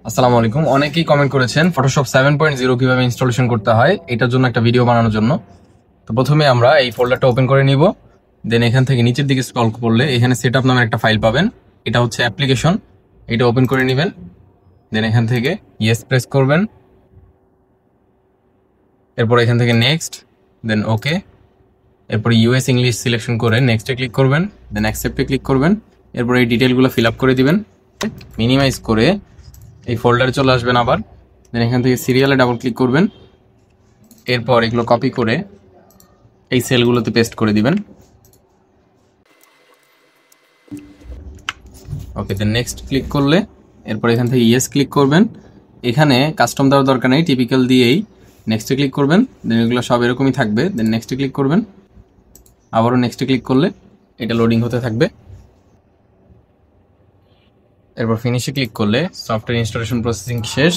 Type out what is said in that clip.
আসসালামু আলাইকুম। অনেকেই কমেন্ট করেছেন ফটোশপ 7.0 কিভাবে ইনস্টলেশন করতে হয় এটার জন্য একটা ভিডিও বানানোর জন্য। তো প্রথমে আমরা এই ফোল্ডারটা ওপেন করে নিব। দেন এখান থেকে নিচের দিকে স্ক্রল করলে এখানে সেটআপ নামের একটা ফাইল পাবেন। এটা হচ্ছে অ্যাপ্লিকেশন। এটা ওপেন করে নেবেন। দেন এখান থেকে ইয়েস প্রেস করবেন। এরপর এখান থেকে নেক্সট, দেন ওকে। এরপর ইউএস ইংলিশ সিলেকশন করে নেক্সটে ক্লিক করবেন। দেন অ্যাকসেপ্টে ক্লিক করবেন। এরপর এই ডিটেলগুলো ফিল আপ করে দিবেন। মিনিমাইজ করে এই ফোল্ডারে চলে আসবেন আবার। দেন এখান থেকে সিরিয়ালে ডাবল ক্লিক করবেন। এরপর এগুলো কপি করে এই সেলগুলোতে পেস্ট করে দিবেন। ওকে, দেন নেক্সট ক্লিক করলে এরপর এখান থেকে ইয়েস ক্লিক করবেন। এখানে কাস্টম দেওয়ার দরকার নেই, টিপিক্যাল দিয়েই নেক্সটে ক্লিক করবেন। দেন এগুলো সব এরকমই থাকবে। দেন নেক্সটে ক্লিক করবেন। আবারও নেক্সটে ক্লিক করলে এটা লোডিং হতে থাকবে। এরপর ফিনিশে ক্লিক করলে সফটওয়্যার ইনস্টলেশন প্রসেসিং শেষ।